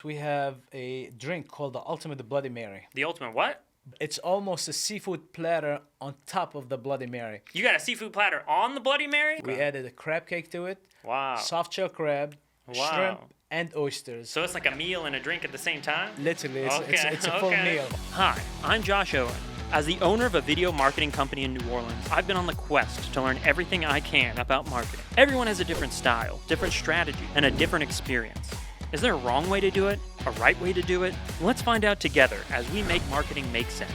We have a drink called the Ultimate Bloody Mary. The ultimate what? It's almost a seafood platter on top of the Bloody Mary. You got a seafood platter on the Bloody Mary? We added a crab cake to it, Wow. soft shell crab, Wow. shrimp, and oysters. So it's like a meal and a drink at the same time? Literally, it's a full meal. Hi, I'm Josh Owen. As the owner of a video marketing company in New Orleans, I've been on the quest to learn everything I can about marketing. Everyone has a different style, different strategy, and a different experience. Is there a wrong way to do it? A right way to do it? Let's find out together as we make marketing make sense.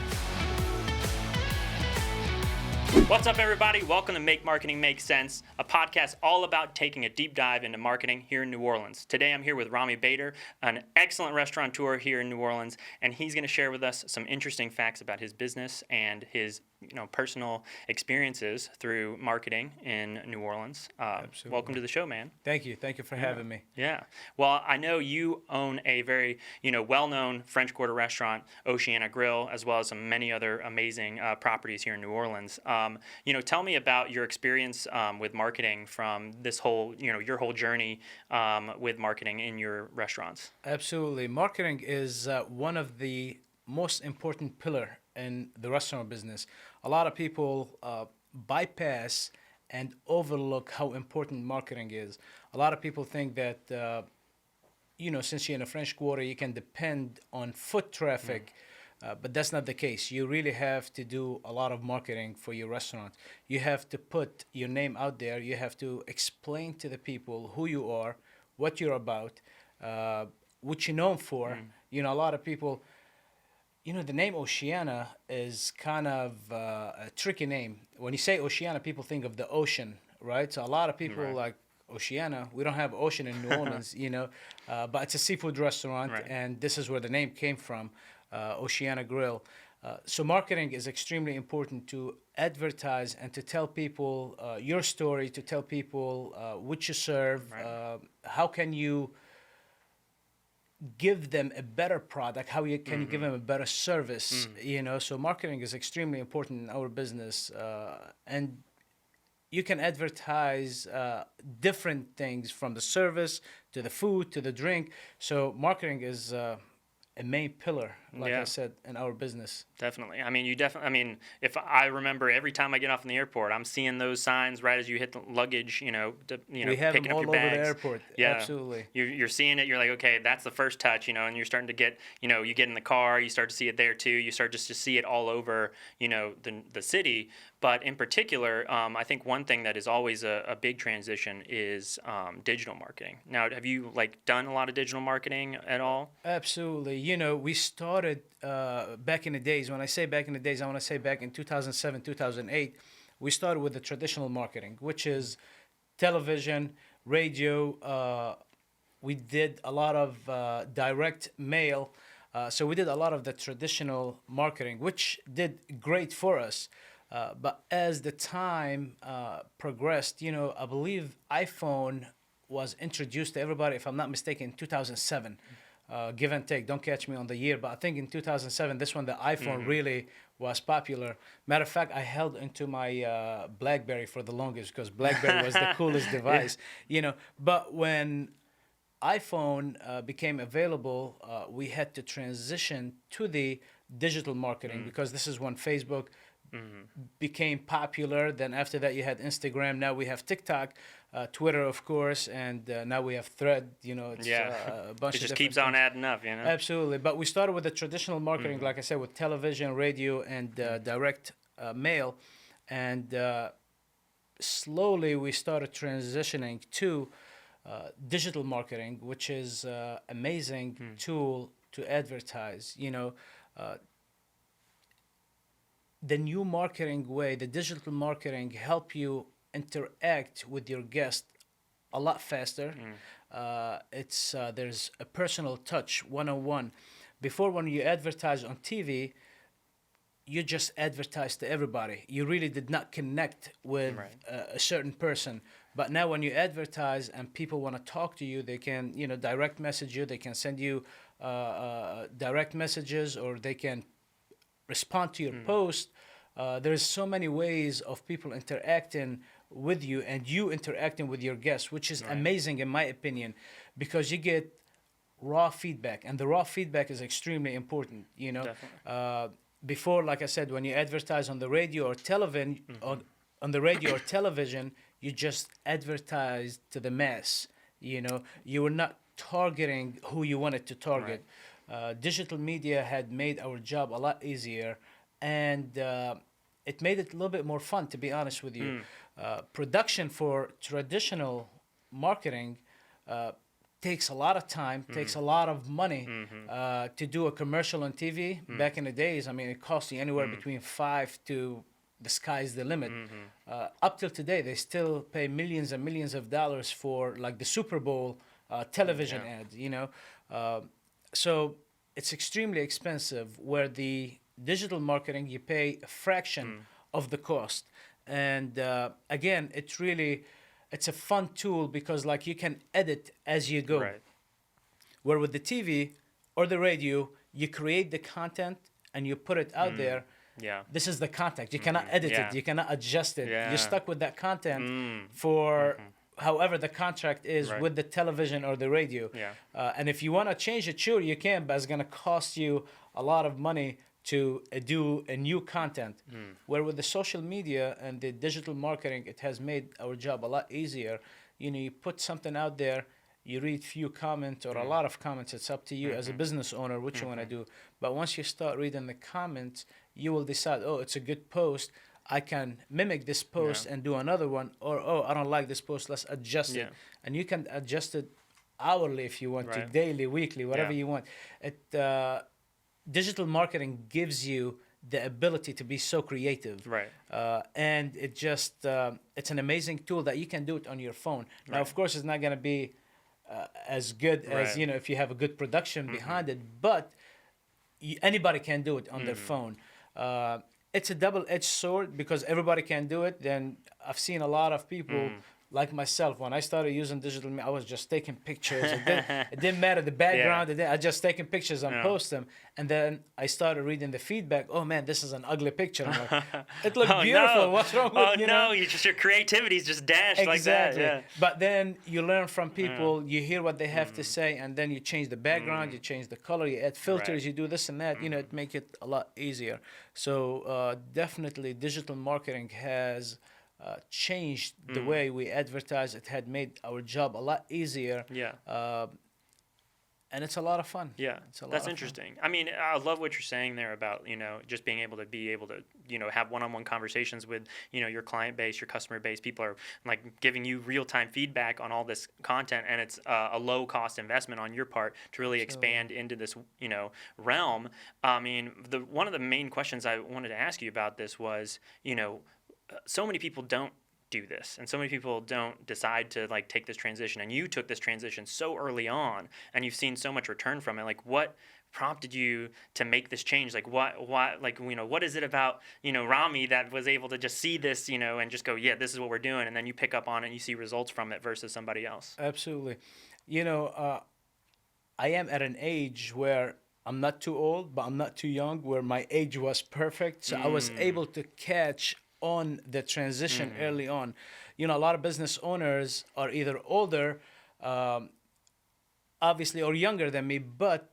What's up, everybody? Welcome to Make Marketing Make Sense, a podcast all about taking a deep dive into marketing here in New Orleans. Today, I'm here with Rami Bader, an excellent restaurateur here in New Orleans, and he's going to share with us some interesting facts about his business and his personal experiences through marketing in New Orleans. Absolutely. Welcome to the show, man. Thank you for having me. Yeah. Well, I know you own a very, well-known French Quarter restaurant, Oceana Grill, as well as some many other amazing properties here in New Orleans. Tell me about your experience with marketing from this whole, your whole journey with marketing in your restaurants. Absolutely. Marketing is one of the most important pillar in the restaurant business. A lot of people bypass and overlook how important marketing is. A lot of people think that, since you're in a French Quarter, you can depend on foot traffic, but that's not the case. You really have to do a lot of marketing for your restaurant. You have to put your name out there. You have to explain to the people who you are, what you're about, what you're known for. A lot of people... the name Oceana is kind of a tricky name. When you say Oceana, people think of the ocean, right? So a lot of people like Oceana. We don't have ocean in New Orleans, but it's a seafood restaurant, and this is where the name came from, Oceana Grill. So marketing is extremely important to advertise and to tell people your story, to tell people what you serve, how can you give them a better product, how you can you give them a better service, so marketing is extremely important in our business, and you can advertise different things from the service to the food to the drink. So marketing is a main pillar, like I said, in our business. Definitely. If I remember every time I get off in the airport, I'm seeing those signs right as you hit the luggage, We have picking them up all your over bags. the airport. Yeah. Absolutely. You're seeing it. You're like, okay, that's the first touch, and you're starting to get, you get in the car, you start to see it there too. You start just to see it all over, the city. But in particular, I think one thing that is always a big transition is digital marketing. Now, have you done a lot of digital marketing at all? Absolutely. We started back in the days. When I say back in the days, I want to say back in 2007, 2008, we started with the traditional marketing, which is television, radio. We did a lot of direct mail. So we did a lot of the traditional marketing, which did great for us. But as the time progressed, I believe iPhone was introduced to everybody, if I'm not mistaken, in 2007. Give and take, don't catch me on the year, but I think in 2007, this one, the iPhone really was popular. Matter of fact, I held into my BlackBerry for the longest because BlackBerry was the coolest device, But when iPhone became available, we had to transition to the digital marketing because this is when Facebook became popular. Then after that, you had Instagram. Now we have TikTok, Twitter, of course, and now we have Thread. It's a bunch it of just keeps on adding up, Absolutely. But we started with the traditional marketing, like I said, with television, radio, and direct mail, and slowly we started transitioning to digital marketing, which is amazing tool to advertise. The new marketing way, the digital marketing, help you interact with your guest a lot faster. There's a personal touch, one-on-one. Before, when you advertise on TV, you just advertise to everybody. You really did not connect with a certain person. But now when you advertise and people want to talk to you, they can, direct message you. They can send you direct messages, or they can respond to your post. There's so many ways of people interacting with you and you interacting with your guests, which is amazing in my opinion, because you get raw feedback, and the raw feedback is extremely important. Definitely. Before, like I said, when you advertise on the radio or television, on the radio or television, you just advertise to the mass. You were not targeting who you wanted to target. Digital media had made our job a lot easier, and it made it a little bit more fun, to be honest with you. Production for traditional marketing takes a lot of time, takes a lot of money to do a commercial on TV. Back in the days, I mean, it cost you anywhere between five to the sky's the limit. Up till today, they still pay millions and millions of dollars for like the Super Bowl television ads. So it's extremely expensive. Where the digital marketing, you pay a fraction of the cost, and again, it's a fun tool because like you can edit as you go. Right. Where with the TV or the radio, you create the content and you put it out there. Yeah. This is the content. You cannot edit Yeah. it. You cannot adjust it. Yeah. You're stuck with that content for however the contract is Right. with the television or the radio. Yeah. And if you want to change it, sure, you can, but it's going to cost you a lot of money to do a new content. Where with the social media and the digital marketing, it has made our job a lot easier. You put something out there, you read few comments or a lot of comments. It's up to you as a business owner what you want to do. But once you start reading the comments, you will decide, oh, it's a good post. I can mimic this post and do another one. Or, oh, I don't like this post. Let's adjust it. And you can adjust it hourly if you want to, Right. daily, weekly, whatever Yeah. you want. Digital marketing gives you the ability to be so creative. Right. And it's an amazing tool that you can do it on your phone. Now, of course, it's not going to be as good as, Right. if you have a good production behind it, but anybody can do it on their phone. It's a double-edged sword because everybody can do it. Then I've seen a lot of people like myself. When I started using digital media, I was just taking pictures. It didn't matter the background. I just taking pictures and post them. And then I started reading the feedback. Oh man, this is an ugly picture. I'm like, it looked beautiful. No. What's wrong with Oh you? no, your creativity is just dashed like that. Yeah. But then you learn from people, you hear what they have to say, and then you change the background, you change the color, you add filters, Right. you do this and that. It make it a lot easier. So definitely digital marketing has changed the way we advertise. It had made our job a lot easier. Yeah. And it's a lot of fun. Yeah, It's a lot that's of fun. interesting. I mean, I love what you're saying there about, just being able to have one-on-one conversations with, your client base, your customer base. People are like giving you real-time feedback on all this content, and it's a low-cost investment on your part to really expand into this, realm. I mean, one of the main questions I wanted to ask you about this was, so many people don't do this, and so many people don't decide to like take this transition, and you took this transition so early on, and you've seen so much return from it. Like, what prompted you to make this change? Like, what is it about Rami that was able to just see this, and just go, yeah, this is what we're doing, and then you pick up on it and you see results from it versus somebody else? Absolutely. I am at an age where I'm not too old, but I'm not too young, where my age was perfect. So I was able to catch on the transition early on. A lot of business owners are either older, obviously, or younger than me, but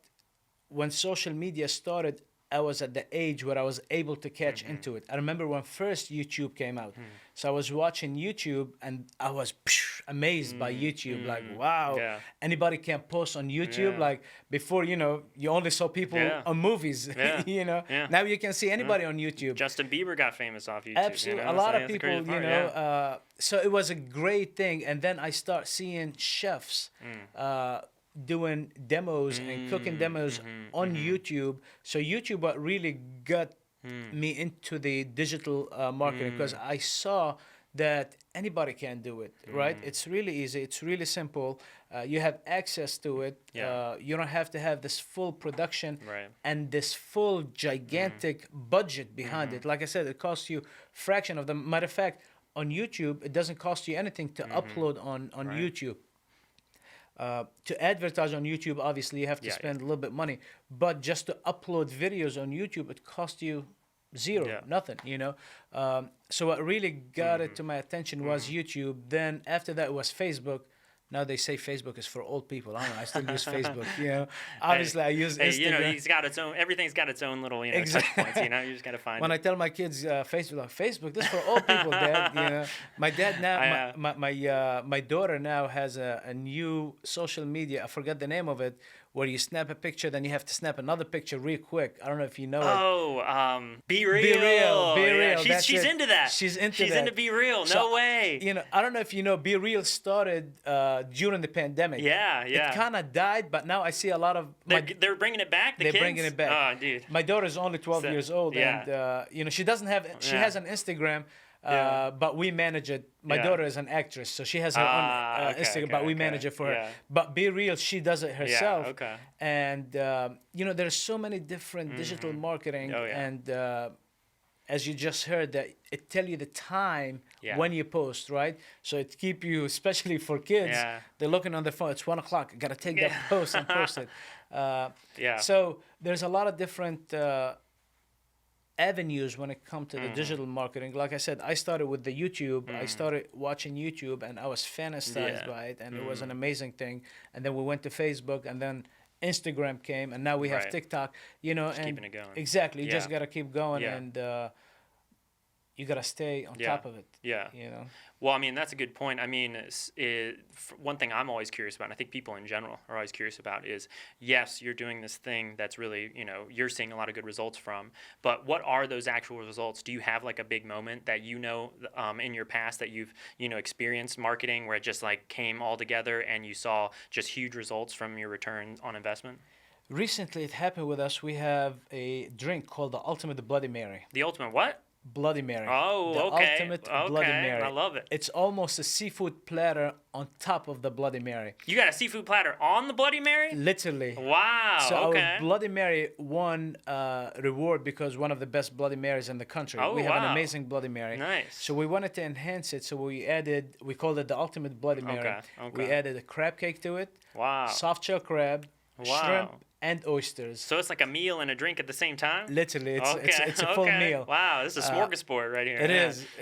when social media started, I was at the age where I was able to catch into it. I remember when first YouTube came out. So I was watching YouTube and I was amazed by YouTube. Like, wow, Yeah. anybody can post on YouTube. Yeah. Like before, you only saw people Yeah. on movies. Yeah. Yeah. Now you can see anybody on YouTube. Justin Bieber got famous off YouTube. Absolutely, a lot of people, so it was a great thing. And then I start seeing chefs doing demos and cooking demos on YouTube. So YouTube what really got me into the digital marketing, because I saw that anybody can do it, right? It's really easy. It's really simple. You have access to it. Yeah. You don't have to have this full production Right. and this full gigantic budget behind it. Like I said, it costs you fraction of the. Matter of fact, on YouTube, it doesn't cost you anything to upload on Right. YouTube. To advertise on YouTube, obviously, you have to Yeah, spend a little bit money. But just to upload videos on YouTube, it costs you zero, Yeah. nothing, So what really got it to my attention was YouTube. Then after that was Facebook. Now they say Facebook is for old people. I don't know. I still use Facebook. You know, obviously I use Hey, Instagram. he's got its own. Everything's got its own little, Exactly. touch points. You just got to find When it. I tell my kids Facebook, like, Facebook, this is for old people, Dad. You know, my dad now, my daughter now has a new social media. I forgot the name of it, where you snap a picture, then you have to snap another picture real quick. I don't know if you know it. Oh, Be Real. Be Real. Be Yeah, Real. That's she's it. into that. She's into She's that. into Be Real. So, No way. You know, I don't know if you know, Be Real started during the pandemic. Yeah. It kind of died, but now I see a lot of They're bringing it back. The they're kids? bringing it back. Oh, dude. My daughter's only 12 years old, yeah. and she doesn't have. She has an Instagram, but we manage it. My daughter is an actress, so she has her own Instagram, but we manage it for her. But Be Real, she does it herself. Yeah, okay. And there's so many different digital marketing, and as you just heard, that it tell you the time when you post, right? So it keep you, especially for kids, they're looking on their phone. It's 1 o'clock. I gotta take that post and post it. So there's a lot of different avenues when it comes to the digital marketing. Like I said, I started with the YouTube. I started watching YouTube, and I was fantasized by it, and it was an amazing thing. And then we went to Facebook, and then Instagram came, and now we have TikTok. Just and keeping it going. Exactly, you just gotta keep going, and you gotta stay on top of it. Yeah. Well, I mean, that's a good point. I mean, one thing I'm always curious about, and I think people in general are always curious about, is yes, you're doing this thing that's really, you're seeing a lot of good results from, but what are those actual results? Do you have like a big moment that in your past that you've, experienced marketing where it just like came all together and you saw just huge results from your return on investment? Recently, it happened with us. We have a drink called the Ultimate Bloody Mary. The ultimate what? Bloody Mary. Oh, the okay. Ultimate Bloody Mary. I love it. It's almost a seafood platter on top of the Bloody Mary. You got a seafood platter on the Bloody Mary? Literally. Wow. So okay. our Bloody Mary won reward because one of the best Bloody Marys in the country. Oh, we have an amazing Bloody Mary. Nice. So we wanted to enhance it. So we called it the Ultimate Bloody Mary. Okay. We added a crab cake to it. Wow. Soft shell crab, shrimp, and oysters. So it's like a meal and a drink at the same time? Literally, it's a full meal. Wow, this is a smorgasbord right here. It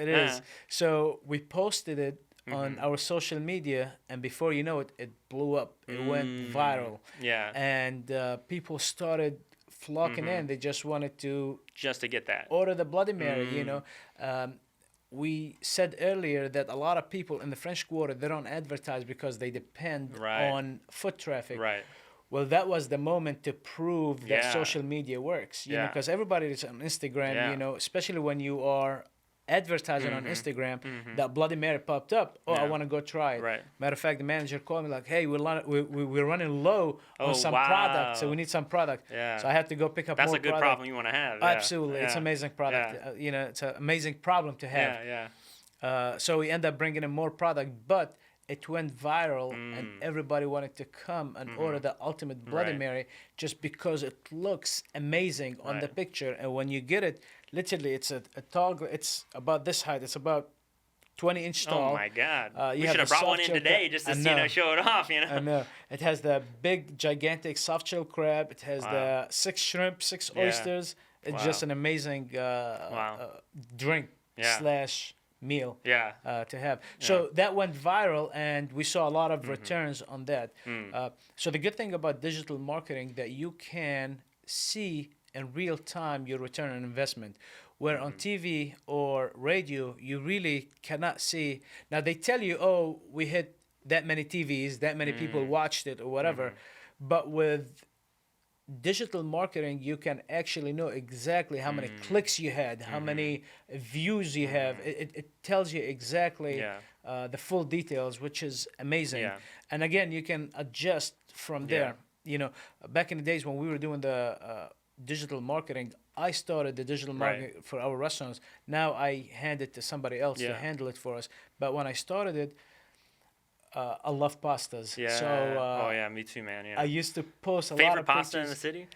is. So we posted it on our social media, and before you know it, it blew up. It went viral. Yeah. And people started flocking in. They just wanted to get that. Order the Bloody Mary, we said earlier that a lot of people in the French Quarter, they don't advertise because they depend on foot traffic. Right. Well, that was the moment to prove that social media works, you know, because everybody is on Instagram, especially when you are advertising on Instagram, that Bloody Mary popped up. Oh, I want to go try it. Right. Matter of fact, the manager called me like, hey, we're running low on some product, so we need some product. Yeah. So I had to go pick up more product. That's a good problem you want to have. Absolutely. It's an amazing product. It's an amazing problem to have. So we end up bringing in more product, but it went viral, and everybody wanted to come and order the Ultimate Bloody Mary just because it looks amazing on the picture. And when you get it, literally, it's a tall. It's about this height. It's about 20-inch tall. Oh my God! We should have brought one in today just to show it off. I know. It has the big, gigantic soft shell crab. It has the 6 shrimp, 6 oysters. It's just an amazing drink / meal to have. So that went viral, and we saw a lot of returns on that. So the good thing about digital marketing that you can see in real time your return on investment, where on TV or radio you really cannot see. Now they tell you, oh, we hit that many TVs, that many people watched it or whatever, but with digital marketing, you can actually know exactly how many clicks you had, how many views you have. It tells you exactly the full details, which is amazing. And again, you can adjust from there. Back in the days when we were doing the digital marketing, I started the digital marketing for our restaurants. Now I hand it to somebody else to handle it for us. But when I started it, I love pastas. Yeah. So, me too, man. Yeah. I used to post a lot Favorite of pasta pictures. in the city?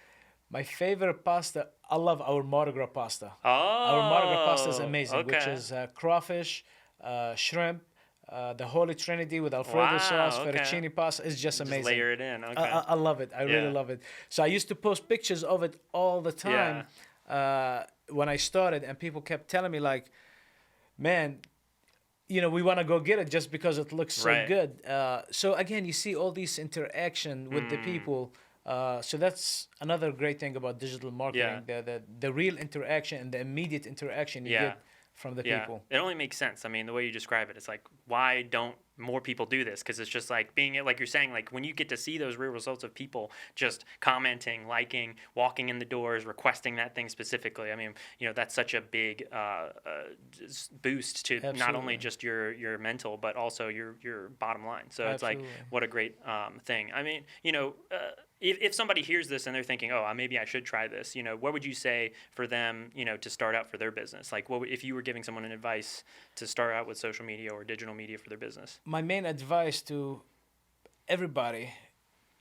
My favorite pasta, I love our Mardi Gras pasta. Oh. Our Mardi Gras pasta is amazing, okay. which is crawfish, shrimp, the Holy Trinity with Alfredo sauce, fettuccine pasta. It's just amazing. Just layer it in. Okay. I love it. I really love it. So I used to post pictures of it all the time when I started, and people kept telling me like, man, we want to go get it just because it looks so Right. good. So again, you see all these interaction with the people. So that's another great thing about digital marketing: the real interaction and the immediate interaction you Yeah. get from the Yeah, people. it only makes sense. I mean, the way you describe it, it's like, why don't more people do this? Because it's just like being, like you're saying, like when you get to see those real results of people just commenting, liking, walking in the doors, requesting that thing specifically. I mean, that's such a big boost to not only Absolutely. just your mental, but also your bottom line. So it's like, Absolutely. what a great thing. I mean, if somebody hears this and they're thinking, oh, maybe I should try this, what would you say for them, to start out for their business? Like, if you were giving someone an advice to start out with social media or digital media for their business? My main advice to everybody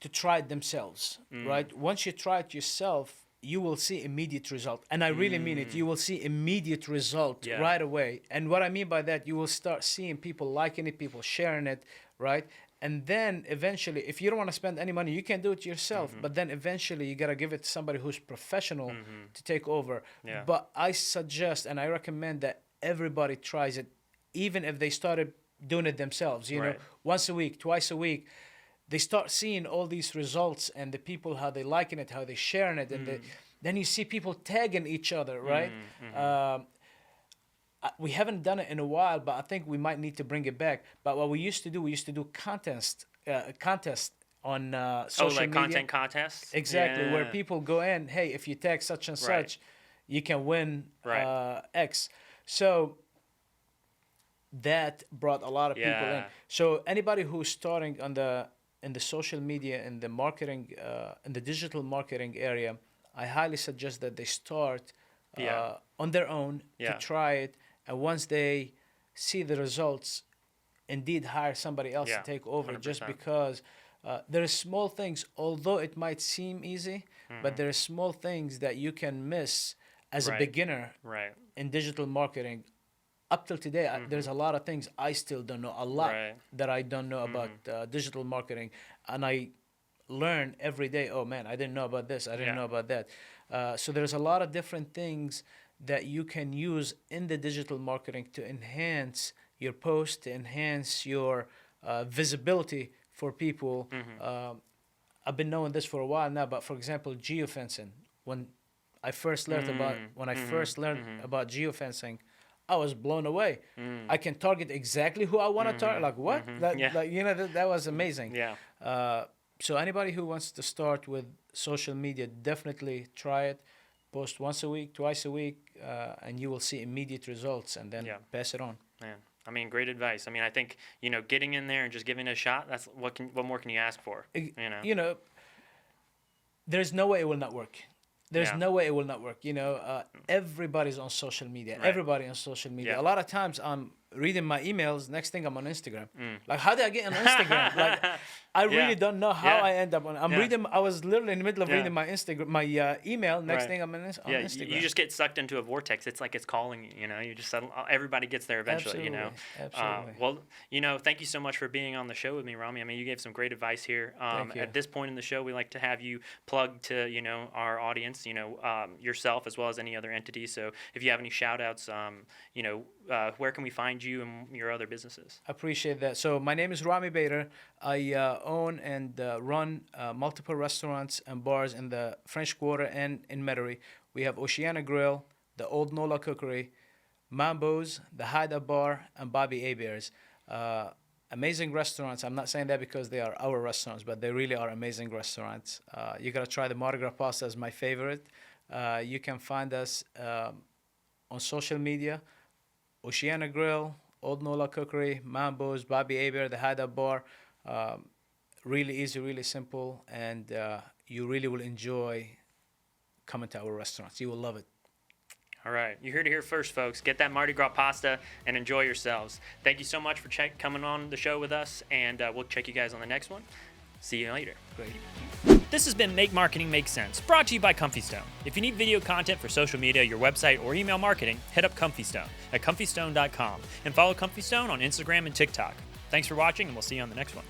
to try it themselves, right? Once you try it yourself, you will see immediate result. And I really mean it. You will see immediate result Yeah. right away. And what I mean by that, you will start seeing people liking it, people sharing it, right? And then eventually, if you don't want to spend any money, you can do it yourself. But then eventually, you got to give it to somebody who's professional to take over. Yeah. But I suggest and I recommend that everybody tries it, even if they started doing it themselves, Right. once a week, twice a week. They start seeing all these results and the people, how they liking it, how they sharing it. And then you see people tagging each other, right? We haven't done it in a while, but I think we might need to bring it back. But what we used to do contest on social like media. content contests? Exactly, where Yeah. people go in, hey, if you tag such and Right. such, you can win Right. X. So that brought a lot of people in. Yeah. So anybody who's starting in the social media, in the marketing, in the digital marketing area, I highly suggest that they start Yeah. on their own Yeah. to try it, and once they see the results, indeed hire somebody else Yeah, to take over. Just 100%. because there are small things, although it might seem easy, but there are small things that you can miss as a Right. beginner Right. in digital marketing. Up till today, there's a lot of things I still don't know. A lot Right. that I don't know about digital marketing, and I learn every day. Oh man, I didn't know about this. I didn't Yeah. know about that. So there's a lot of different things that you can use in the digital marketing to enhance your post, to enhance your visibility for people. I've been knowing this for a while now, but for example, geofencing. When I first learned about geofencing, I was blown away. I can target exactly who I want to target. Like what? Yeah. That was amazing. Yeah. So anybody who wants to start with social media, definitely try it. Post once a week, twice a week, and you will see immediate results, and then Yeah. pass it on. Man, I mean, great advice. I mean, I think getting in there and just giving it a shot. That's what more can you ask for? There's no way it will not work. There's Yeah. no way it will not work. Everybody's on social media. Right. Everybody on social media. Yeah. A lot of times I'm reading my emails. Next thing I'm on Instagram. Like, how did I get on Instagram? Like, I really Yeah. don't know how Yeah. I end up on. I'm Yeah. reading. I was literally in the middle of Yeah. reading my Instagram, my email. Next Right. thing I'm on Yeah, Instagram. you just get sucked into a vortex. It's like it's calling you. You just everybody gets there eventually. Absolutely. Well, thank you so much for being on the show with me, Rami. I mean, you gave some great advice here. Thank you. At this point in the show, we like to have you plug to our audience. Yourself as well as any other entities. So if you have any shout outs, where can we find you and your other businesses? Appreciate that. So my name is Rami Bader. I own and run multiple restaurants and bars in the French Quarter and in Metairie. We have Oceana Grill, the Old Nola Cookery, Mambo's, the Hideout Bar, and Bobby Hebert's. Amazing restaurants. I'm not saying that because they are our restaurants, but they really are amazing restaurants. You gotta try the Mardi Gras pasta as my favorite. You can find us on social media. Oceana Grill, Old Nola Cookery, Mambo's, Bobby Hebert, the Hideout Bar. Really easy, really simple, and you really will enjoy coming to our restaurants. You will love it. All right, you heard it here first, folks. Get that Mardi Gras pasta and enjoy yourselves. Thank you so much for coming on the show with us, and we'll check you guys on the next one. See you later. Great. This has been Make Marketing Make Sense, brought to you by Comfystone. If you need video content for social media, your website, or email marketing, hit up Comfystone at comfystone.com and follow Comfystone on Instagram and TikTok. Thanks for watching, and we'll see you on the next one.